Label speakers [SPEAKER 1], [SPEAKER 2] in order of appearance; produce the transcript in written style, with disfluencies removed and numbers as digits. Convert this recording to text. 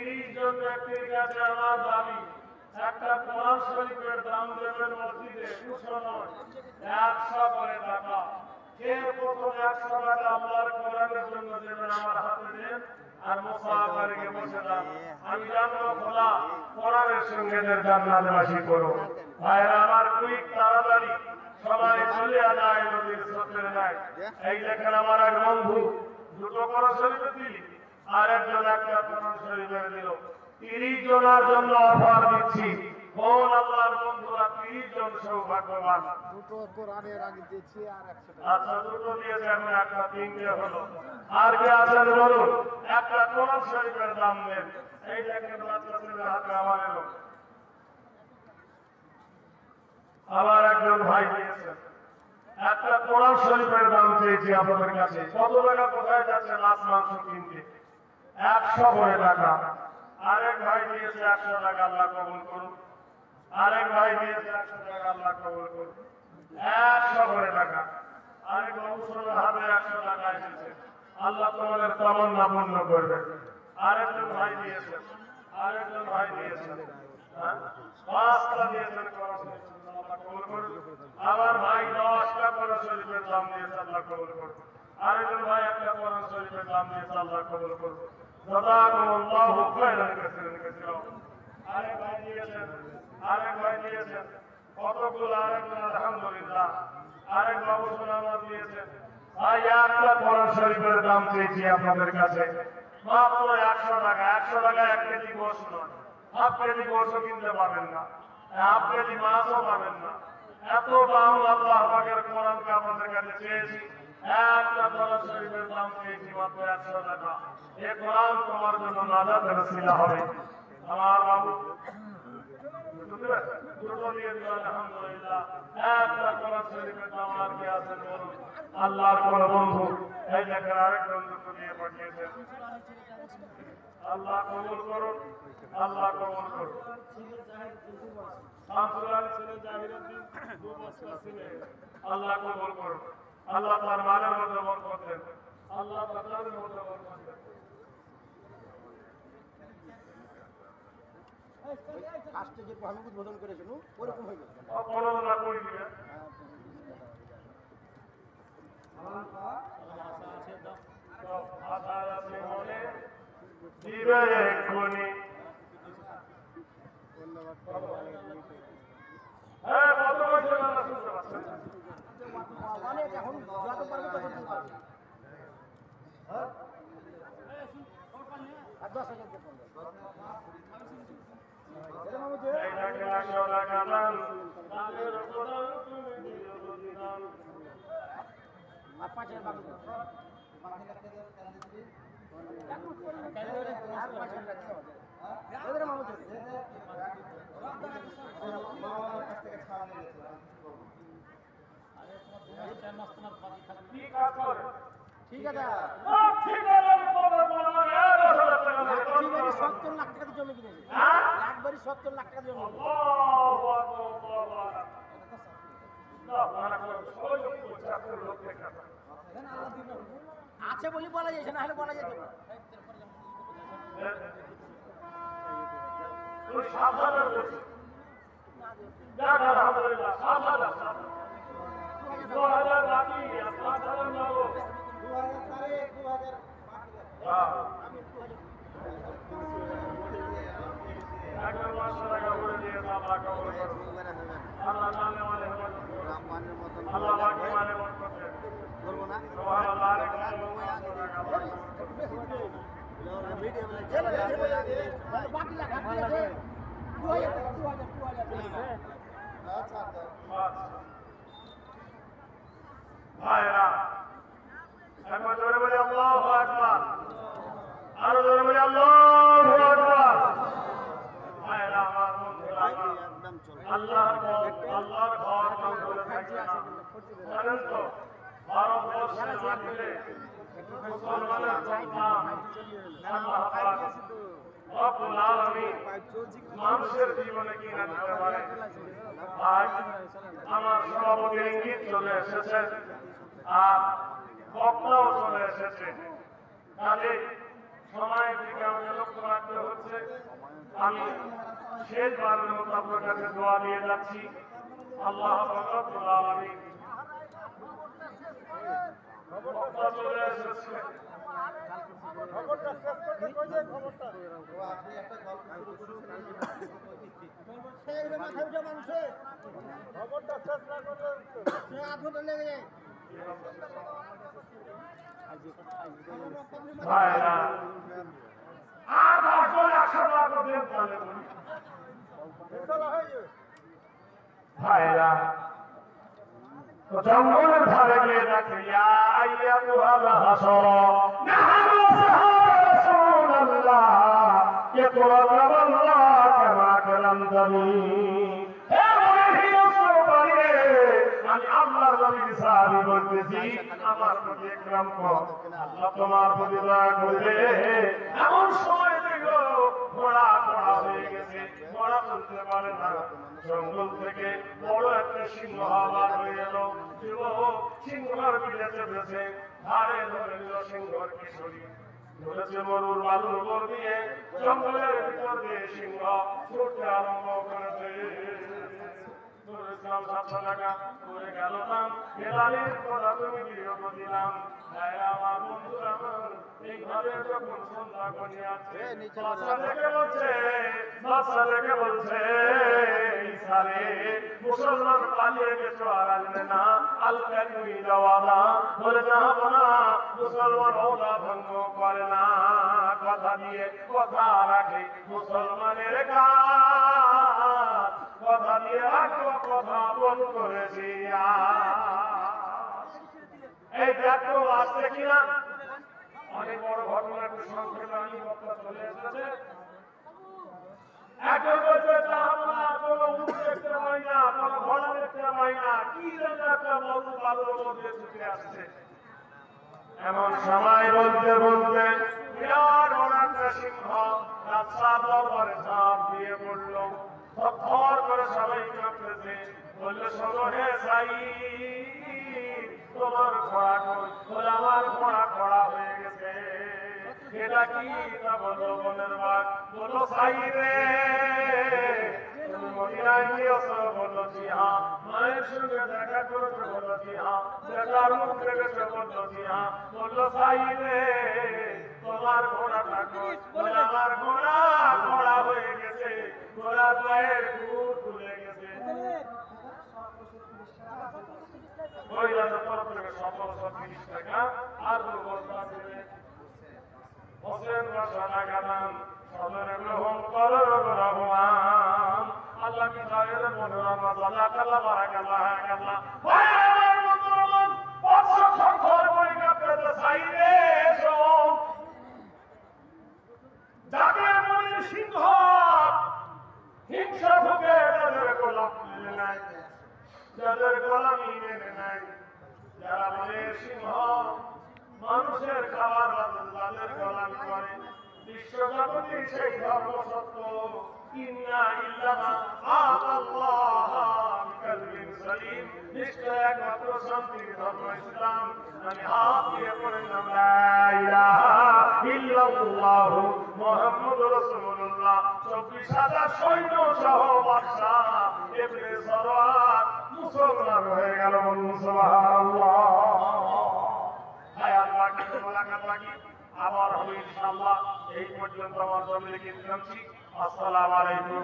[SPEAKER 1] 30 জন ব্যক্তির কাছে আমার দাবি, একটা কোরআন শরীফের দাম দেবেন মসজিদে 200 নয়, 100 করে টাকা। কে প্রথম 100 টাকা আল্লাহর কোরআনের জন্য দেবেন আমার হাতে দেন, আর মুসাফিরকে বসে যান। আমি জানবো খোদা কোরআনের সঙ্গে জান্নাতবাসী করো। ভাইরা আমার, কুইক তাড়াতাড়ি সবাই চলে যায় নদীর স্রোতের নাই। এই দেখেন আমার এক বন্ধু দুটো কোরআন শরীফ দিলি, আর একজন একটা কোরআন শরীফের দিল। 30 জনের জন্য অফার দিচ্ছি। কোন আল্লাহর বন্ধুরা 30 জন সৌভাগ্যবান?
[SPEAKER 2] দুটো কোরআনের আগে দিয়েছি আর 100 টাকা।
[SPEAKER 1] আচ্ছা, দুটো দিয়েছে, এখন একটা 3টে হলো। আর কে আছেন বলুন? একটা কোরআন শরীফের দাম নেন। এই দেখেন বাচ্চা ছেলের হাতে আমার এলো। আবার একজন ভাই দিয়েছেন। একটা কোরআন শরীফের দাম চেয়েছি আপনাদের কাছে। কত টাকা? কোথায় যাচ্ছেন মাছ মাংস কিনতে? 100 করে টাকা। আরেক ভাই দিয়েছে 100 টাকা, আল্লাহ কবুল করুন। আরেক ভাই দিয়েছে 100 টাকা, আল্লাহ কবুল করুন। 100 করে টাকা। আরেক বাবুর হাতে 100 টাকা এসেছে, আল্লাহ তোমাদের তামান্না পূর্ণ করবে। আরেকজন ভাই দিয়েছেন, আরেকজন ভাই দিয়েছেন, 5টা দিয়েছেন কোরআন শরীফ, আল্লাহ কবুল করুন। আবার ভাই 10টা কোরআন শরীফের দাম দিয়েছে, আল্লাহ কবুল করুন। আরেকজন ভাই একটা কোরআন শরীফের দাম দিয়েছে, আল্লাহ কবুল করুন। জাযাকুমুল্লাহু খায়রান কাসীরান কাসীরা। আরেক ভাই দিয়েছেন, আরেক ভাই দিয়েছেন কতগুলো, আরেকজন আলহামদুলিল্লাহ। আরেক বাবু সোনামা দিয়েছেন। ভাই একটা কোরআন শরীফের দাম চেয়েছি আপনাদের কাছে, মাত্র 100 টাকা। 100 টাকা 1 কেজি গোশ নয়, 1/2 কেজি গোশও কিনতে পাবেন না, 1/2 কেজি মাছও পাবেন না। এত দাম আল্লাহ পাকের কোরআনকে আপনাদের কাছে চেয়েছি। একটা কোরআন শরীফের দাম চেয়েছি মাত্র 100 টাকা। এই কোরআন তোমার জন্য নাজাতের ওসিলা হবে। আমার বাবু দুটো দিয়ে দিল, আলহামদুলিল্লাহ। একটা কোরআন শরীফের দাম আর কি আছেন বলুন? আল্লাহর কোন বন্ধু এই দেখেন আরেকজন দুটো দিয়ে পাঠিয়েছেন, আল্লাহ কবুল করুন, আল্লাহ কবুল করুন। আল্লাহ কবুল করুন, আল্লাহ তার মালের মধ্যে বরকত দেন, আল্লাহ তার মধ্যে বরকত দেন।
[SPEAKER 2] আজকে যে ভালো উদ্বোধন করেছিল ওরকম হয়ে গেছে।
[SPEAKER 1] অপরাধ করে দিবেন। আশা আছে মনে দিবে এক্ষুনি। হ্যাঁ, কত বছর আমরা শুনতে পাচ্ছেন।
[SPEAKER 2] অনেক এখন যত পারবে তত দিতে পারবে। হ্যাঁ, আর 10,000 কে পড়বে।
[SPEAKER 1] এই দেখেন 100 টাকা দাম, দামের উপর তুমি দিও দিদান।
[SPEAKER 2] আর 5,000 বাকি দাও। আর 5,000 টাকা দাও। এদের মামু দে। মামার কাছ থেকে ছাড়া নিয়ে গেছে। আরে তোমার 4 মাস তোমার বাকি থাকবে।
[SPEAKER 1] কি কাজ করে?
[SPEAKER 2] ঠিক আছে।
[SPEAKER 1] ঠিক আছে, বড় বড় 1,000 টাকা দাও।
[SPEAKER 2] 70 লাখ টাকা জমি কিনেছে। একবারই 70 লাখ টাকা জমি।
[SPEAKER 1] আল্লাহু আকবার। না, মানা করে সবাই লোক দেখা।
[SPEAKER 2] আছে বলি বলা যাচ্ছে না, হলে বলা যেত না।
[SPEAKER 1] তুই সাবধানে বলছিস। যাক আলহামদুলিল্লাহ, সাবধানে। 2000 বাকি, 5,000 নেবো।
[SPEAKER 2] 2000 তারিখ 2000
[SPEAKER 1] হ্যাঁ, একবার 500 টাকা করে দিয়ে আল্লাহ কবুল করুন। আল্লাহ জানে মানে হবে। আল্লাহ বাকি মানে বরকত দেন।
[SPEAKER 2] করব না।
[SPEAKER 1] সুবহানাল্লাহ, আলাইকুম
[SPEAKER 2] বাকি লাগা আছে 2000 আচ্ছা
[SPEAKER 1] ভাইরা, একবার জোরে বলি আল্লাহু আকবার, আরো জোরে বলি আল্লাহু আকবার। ভাইরা আমার বন্ধুরা, আল্লাহর ঘর কাম করে থাকছে না, জানেন তো? ভারতবর্ষের মাটিতে মুসলমানের সন্তান আল্লাহ পাক রব্বুল আলামিন মানুষের জীবনে কি না দিতে পারে। আজ আমার সভাপতি ইঙ্গিত চলে এসেছে, আর বক্তাও চলে এসেছে। কাজে সময়ের দিকে আমাকে লক্ষ্য রাখতে হবে। করছে। আমি শেষবারের মতো আপনার কাছে দোয়া নিয়ে যাচ্ছি। আল্লাহ রাব্বুল আলামিন খবরটা চলে এসেছে।
[SPEAKER 2] খবরটা শেষ করতে কইছে খবরটা। ও আপনি একটা গল্প শুরু করেছেন এই মাথায় উঠে মানুষে খবরটা শেষ না করলে সে আধুটা লেগে যায়।
[SPEAKER 1] ভাইরা আর দশজন একসাথে আগে দেন তাহলে বলি।
[SPEAKER 2] ফেসলা হয়ে যাবে।
[SPEAKER 1] ভাইরা তো জঙ্গলের ধারে গিয়ে দেখে ইয়া আইয়াতুহাল হাসরা নাহনু সাহাবা রাসূলুল্লাহ ইয়াকুরাল্লাহ কামা কালামতানি। হে মুহাম্মদ আমি আল্লাহর নবীর সাহাবী বলতেছি, আমার প্রতি একরাম কর, আল্লাহ তোমার প্রতি দয়া করবে। এমন সময় দেখো ঘোড়া হয়ে গেছে, ঘোড়া চলতে পারে না। জঙ্গল থেকে বড় একটা সিংহ আবার হয়ে এলো। যুবক সিংহর পিঠে চেপেছে, ধারে ধরে নিল সিংহর কিশোরী, ধরেছে মরুর বালুর উপর দিয়ে। জঙ্গলের ভিতর দিয়ে সিংহ ছুটতে আরম্ভ করেছে। ধরেছিলাম 700 টাকা, করে গেল দাম। বেলালের কথা তুমি বিয়োগ দিলাম। আমার বন্ধুরা আমার এই ঘরে যখন সন্ধ্যা ঘনিয়ে আসছে, বাচ্চা দেখে বলছে ইসারে মুসলমান পালিয়ে গেছো আর আসবে না, আলকা তুমি যাওয়া না। বলে যাবো না, মুসলমান ওলা ভঙ্গ করে না, কথা দিয়ে কথা রাখে মুসলমানের কাজ, কথা দিয়ে রাখো, কথা বল করেছি। এই দেখো আসছে কিনা, অনেক বড় ঘটনা, একটু সংক্ষেপে আমি কথা চলে এসেছে। একজন বলছে কোনো উঠ দেখতে পাই না, কোনো ঘোড়া দেখতে পাই না, কি যেন একটা মরু বালুর মধ্যে ছুটে আসছে। এমন সময় বলতে বলতে বিরাট বড় একটা সিংহ রাস্তা দরবারে ঝাঁপ দিয়ে পড়লো। থর করে সবাই কাঁপতেছে। বললো শোনো হে সাইদ, তোমার ঘোড়া কই? বলে আমার ঘোড়া খোড়া হয়ে গেছে। এটা কি? তা বললো বনের বাঘ। বললো সাইদ রে তুমি মদিনায় গিয়েছো? বললো জি হ্যাঁ। মায়ের সঙ্গে দেখা করেছো? বললো জি হ্যাঁ। দেখার মুখ দেখেছো? বললো জি হ্যাঁ। বললো সাইদ রে তোমার ঘোড়াটা কই? বলে আমার ঘোড়া খোড়া হয়ে গেছে, ঘোড়া পায়ের খুর খুলে গেছে। মহিলাদের তরফ থেকে 1730 টাকা আর বস্তা দেবে। হোসেন বাসানা গাদান সদরে গ্রহণ করো রহমান। আল্লাহ কি খায়ের মনোরমা আল্লাহ কাল্লা বারাকাল্লাহ কাল্লাহ। ভাই আমার মনোরমা বছর ঘর বই কাপড়ে সাইরে শোন, যাদের মনের সিংহ হিংসা ভুগে তাদের গোলাম মেনে নাই, যাদের গোলামি মেনে নাই, যারা মনের সিংহ মানুষের খাবার তাদের গোলামি করে। বিশ্বজগতের সেই ধর্ম সত্য, ইন্না ইল্লামা আল্লাহ বিকালবিন সালিম, নিশ্চয় একমাত্র শান্তির ধর্ম ইসলাম। আমি হাত দিয়ে পড়লাম লা ইলাহা ইল্লাল্লাহ মুহাম্মাদুর রাসূলুল্লাহ। 24,000 সৈন্য সহ বাদশা ইবনে সরওয়ার মুসলমান হয়ে গেল। সুবহানাল্লাহ। হায়াত বাকি, মোলাকাত বাকি, আবার হবে ইনশাআল্লাহ। এই পর্যন্ত আমার জমিকে দিলাম। আসসালামু আলাইকুম।